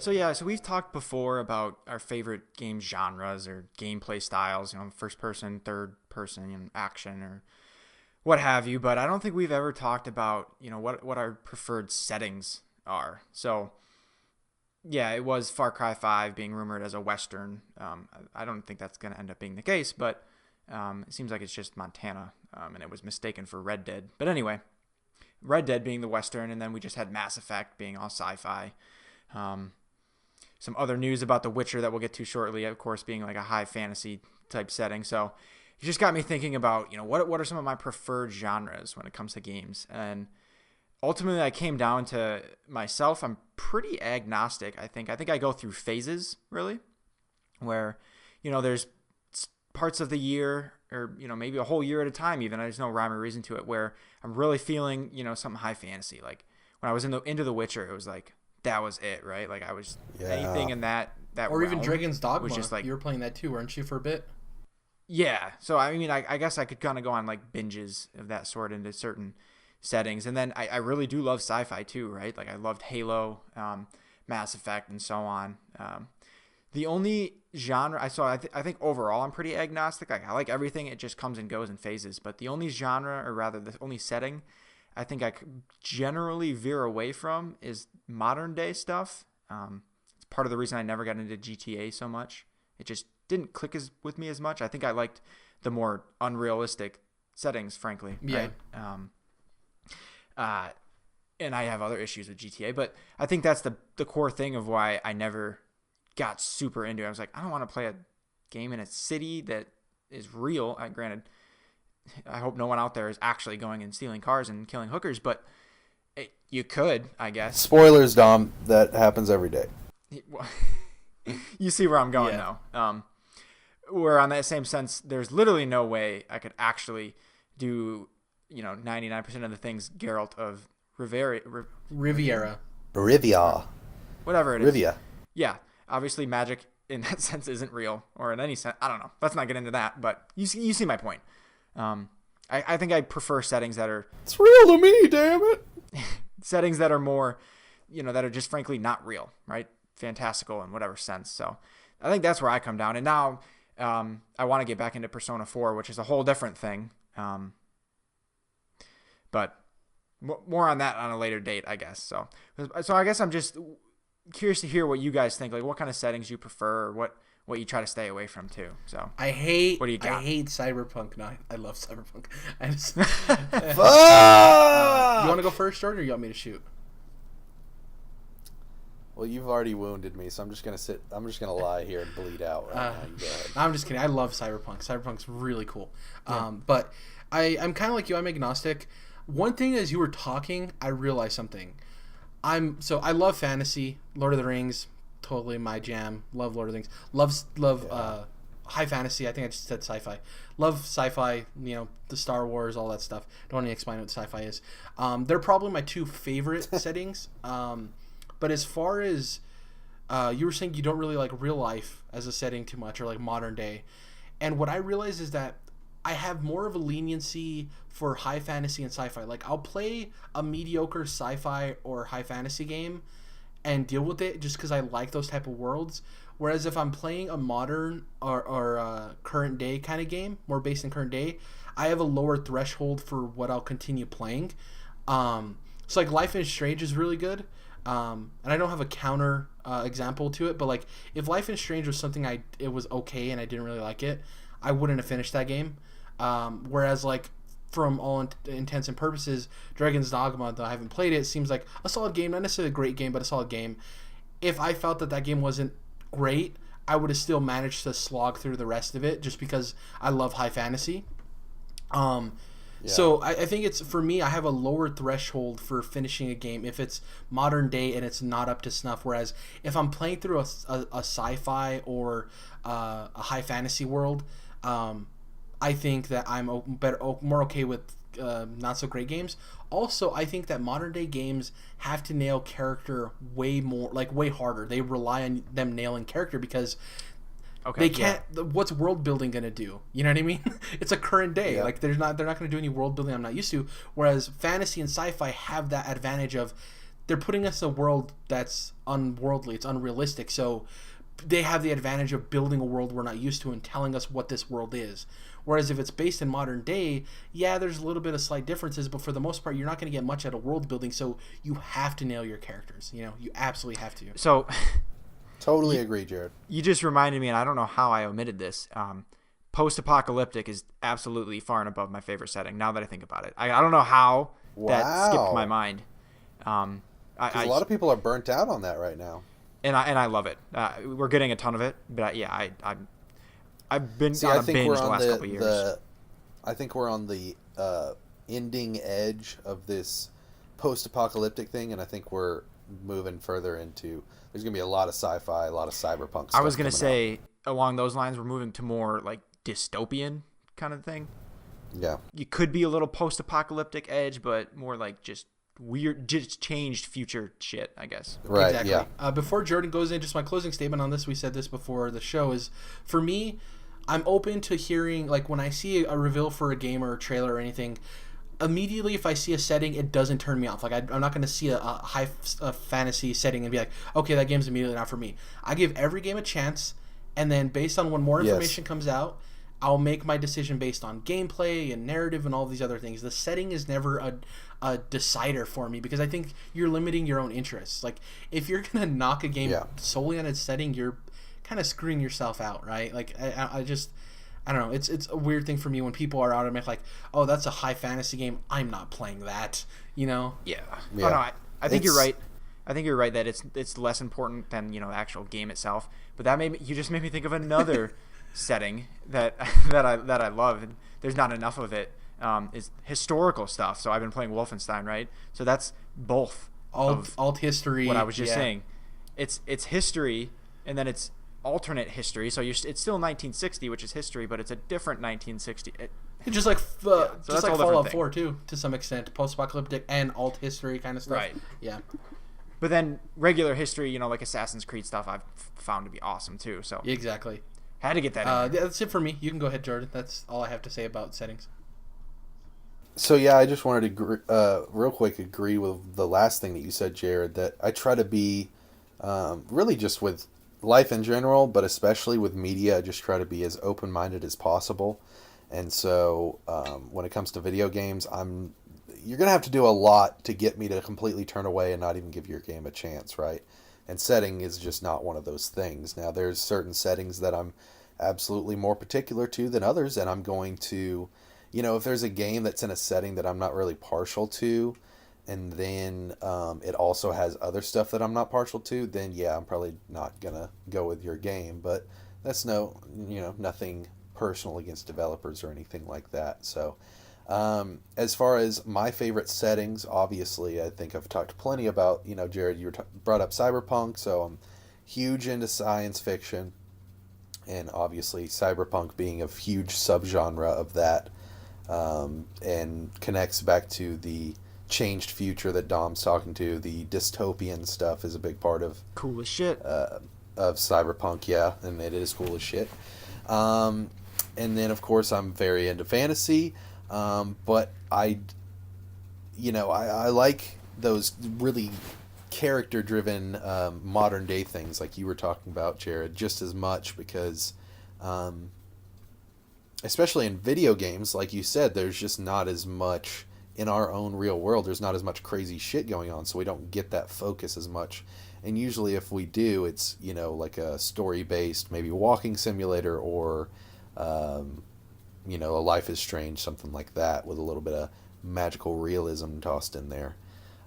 So we've talked before about our favorite game genres or gameplay styles, first person, third person, action or what have you, but I don't think we've ever talked about, what our preferred settings are. So, yeah, it was Far Cry 5 being rumored as a Western. I don't think that's going to end up being the case, but it seems like it's just Montana, and it was mistaken for Red Dead. But anyway, Red Dead being the Western, and then we just had Mass Effect being all sci-fi. Some other news about The Witcher that we'll get to shortly, of course, being like a high fantasy type setting. So it just got me thinking about, what are some of my preferred genres when it comes to games? And ultimately I came down to myself, I'm pretty agnostic, I think. I think I go through phases, really, where, there's parts of the year or, maybe a whole year at a time even. There's no rhyme or reason to it where I'm really feeling, something high fantasy. Like when I was into The Witcher, it was like, that was it, right? Like I was anything in that or even Dragon's Dogma. Was just like, you were playing that too, weren't you, for a bit? Yeah. So I mean, I guess I could kind of go on like binges of that sort into certain settings, and then I really do love sci-fi too, right? Like I loved Halo, Mass Effect, and so on. The only genre I think overall I'm pretty agnostic. Like I like everything; it just comes and goes in phases. But the only genre, or rather, the only setting I think I could generally veer away from is modern day stuff. It's part of the reason I never got into GTA so much. It just didn't click with me as much. I think I liked the more unrealistic settings, frankly. Yeah. Right? And I have other issues with GTA, but I think that's the core thing of why I never got super into it. I was like, I don't want to play a game in a city that is real. Granted, I hope no one out there is actually going and stealing cars and killing hookers, but you could, I guess. Spoilers, Dom. That happens every day. You see where I'm going, though. Where on that same sense, there's literally no way I could actually do, 99% of the things Geralt of Riviera. Whatever it is. Rivia. Yeah. Obviously, magic in that sense isn't real, or in any sense. I don't know. Let's not get into that, but you see my point. I think I prefer settings that are... It's real to me, damn it! Settings that are more, that are just frankly not real, right? Fantastical in whatever sense. So I think that's where I come down. And now I want to get back into Persona 4, which is a whole different thing. But more on that on a later date, I guess. So I guess I'm just curious to hear what you guys think. Like what kind of settings you prefer, or what you try to stay away from too. So what do you got? I hate Cyberpunk. No, I love Cyberpunk. I just you want to go first, Jordan, or you want me to shoot? Well, you've already wounded me, so I'm just gonna lie here and bleed out right now. You go ahead. I'm just kidding. I love Cyberpunk. Cyberpunk's really cool. Yeah. But I'm kind of like you. I'm agnostic. One thing as you were talking, I realized something. I love fantasy, Lord of the Rings. Totally my jam. Love Lord of the Rings. Love high fantasy. I think I just said sci-fi. Love sci-fi. The Star Wars, all that stuff. Don't want to explain what sci-fi is. They're probably my two favorite settings. But as far as you were saying, you don't really like real life as a setting too much, or like modern day. And what I realize is that I have more of a leniency for high fantasy and sci-fi. Like I'll play a mediocre sci-fi or high fantasy game and deal with it just because I like those type of worlds. Whereas if I'm playing a modern or current day kind of game, more based in current day, I have a lower threshold for what I'll continue playing. So like Life is Strange is really good. And I don't have a counter example to it, but like if Life is Strange was something it was okay and I didn't really like it, I wouldn't have finished that game. Whereas like from all intents and purposes, Dragon's Dogma, though I haven't played it, seems like a solid game, not necessarily a great game, but a solid game. If I felt that game wasn't great, I would have still managed to slog through the rest of it just because I love high fantasy. So I think it's, for me, I have a lower threshold for finishing a game if it's modern day and it's not up to snuff. Whereas if I'm playing through a sci-fi or a high fantasy world, I think that I'm more okay with not so great games. Also, I think that modern day games have to nail character way harder. They rely on them nailing character because they can't. Yeah. What's world building gonna do? You know what I mean? It's a current day. Yeah. Like they're not gonna do any world building I'm not used to. Whereas fantasy and sci-fi have that advantage of they're putting us in a world that's unworldly, it's unrealistic, so they have the advantage of building a world we're not used to and telling us what this world is. Whereas if it's based in modern day, yeah, there's a little bit of slight differences, but for the most part, you're not going to get much out of world building, so you have to nail your characters. You know, you absolutely have to. So, Totally agree, Jared. you just reminded me, and I don't know how I omitted this. Post-apocalyptic is absolutely far and above my favorite setting. Now that I think about it, I don't know how that skipped my mind. A lot of people are burnt out on that right now. And I love it. We're getting a ton of it, but yeah, I've been on a binge the last couple of years. I think we're on the ending edge of this post-apocalyptic thing, and I think we're moving further into. There's gonna be a lot of sci-fi, a lot of cyberpunk stuff. I was gonna say along those lines, we're moving to more like dystopian kind of thing. Yeah, You could be a little post-apocalyptic edge, but more like just weird, just changed future shit, I guess. right. Exactly. Yeah, Before Jordan goes in, just my closing statement on this, we said this before the show, is for me, I'm open to hearing, like when I see a reveal for a game or a trailer or anything, immediately if I see a setting, it doesn't turn me off. Like I'm not going to see a high fantasy setting and be like, okay, that game's immediately not for me. I give every game a chance, and then based on when more information comes out, I'll make my decision based on gameplay and narrative and all these other things. The setting is never a decider for me, because I think you're limiting your own interests. Like if you're gonna knock a game solely on its setting, you're kind of screwing yourself out, right? Like I don't know. It's a weird thing for me when people are automatic like, oh, that's a high fantasy game, I'm not playing that. You know? Yeah. Oh no, I think you're right. I think you're right that it's less important than the actual game itself. But you just made me think of another setting that I love, and there's not enough of it. Is historical stuff. So I've been playing Wolfenstein, right? So that's both alt history. What I was just saying, it's history, and then it's alternate history. So it's still 1960, which is history, but it's a different 1960. Just like just like Fallout 4 thing. too, to some extent, post-apocalyptic and alt history kind of stuff. Right. Yeah. But then regular history, like Assassin's Creed stuff, I've found to be awesome too. So Exactly. had to get that in there. That's it for me. You can go ahead, Jordan. That's all I have to say about settings. So yeah, I just wanted to real quick agree with the last thing that you said, Jared, that I try to be really just with life in general, but especially with media, I just try to be as open-minded as possible. And so when it comes to video games, you're going to have to do a lot to get me to completely turn away and not even give your game a chance, right? And setting is just not one of those things. Now, there's certain settings that I'm absolutely more particular to than others, and I'm going to, if there's a game that's in a setting that I'm not really partial to, and then it also has other stuff that I'm not partial to, then yeah, I'm probably not going to go with your game. But that's nothing personal against developers or anything like that. So as far as my favorite settings, obviously, I think I've talked plenty about, Jared, you brought up cyberpunk, so I'm huge into science fiction, and obviously cyberpunk being a huge subgenre of that, and connects back to the changed future that Dom's talking to. The dystopian stuff is a big part of Cool as shit. Of cyberpunk, yeah, and it is cool as shit. And then, of course, I'm very into fantasy. But I like those really character-driven modern day things like you were talking about, Jared, just as much because, especially in video games, like you said, there's just not as much in our own real world. There's not as much crazy shit going on, so we don't get that focus as much. And usually, if we do, it's like a story-based, maybe walking simulator or a Life is Strange, something like that, with a little bit of magical realism tossed in there.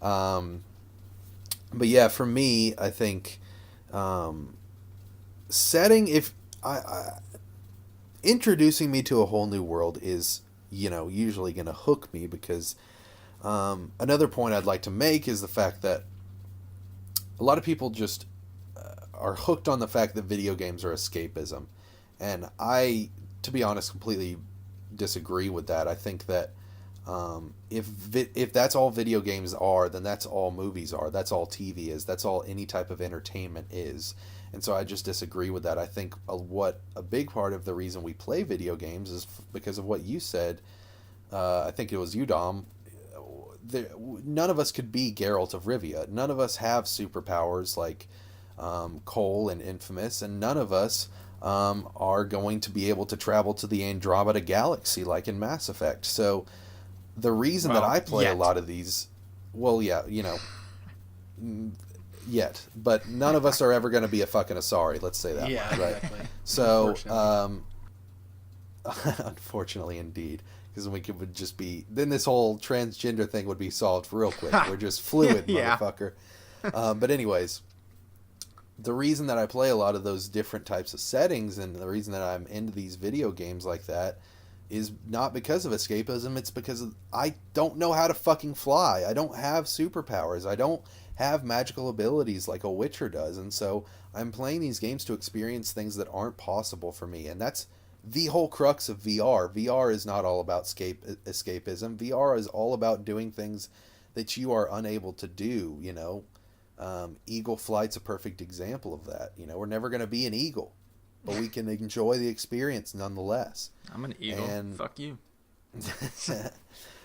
But yeah, for me, I think setting, if introducing me to a whole new world is, usually going to hook me, because another point I'd like to make is the fact that a lot of people just are hooked on the fact that video games are escapism. And I, to be honest, completely disagree with that. I think that if that's all video games are, then that's all movies are. That's all TV is. That's all any type of entertainment is. And so I just disagree with that. I think what a big part of the reason we play video games is because of what you said. I think it was you, Dom. none of us could be Geralt of Rivia. None of us have superpowers like Cole and Infamous, and none of us are going to be able to travel to the Andromeda Galaxy like in Mass Effect. So the reason that I play a lot of these, well, yeah, you know, yet, but none of us are ever going to be a fucking Asari. Let's say that. Yeah, much, right? exactly. So, unfortunately, indeed, because we would just be, then this whole transgender thing would be solved real quick. We're just fluid, motherfucker. But anyways, the reason that I play a lot of those different types of settings and the reason that I'm into these video games like that is not because of escapism. It's because I don't know how to fucking fly. I don't have superpowers. I don't have magical abilities like a Witcher does. And so I'm playing these games to experience things that aren't possible for me. And that's the whole crux of VR. VR is not all about escapism. VR is all about doing things that you are unable to do, you know. Eagle flight's a perfect example of that. You know, we're never going to be an eagle, but we can enjoy the experience nonetheless. I'm an eagle. And fuck you.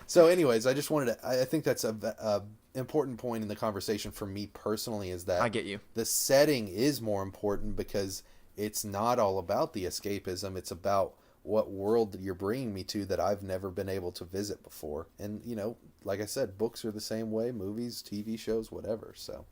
So anyways, I just wanted to, I think that's a important point in the conversation for me personally, is that I get you. The setting is more important because it's not all about the escapism. It's about what world that you're bringing me to that I've never been able to visit before. And, you know, like I said, books are the same way, movies, TV shows, whatever. So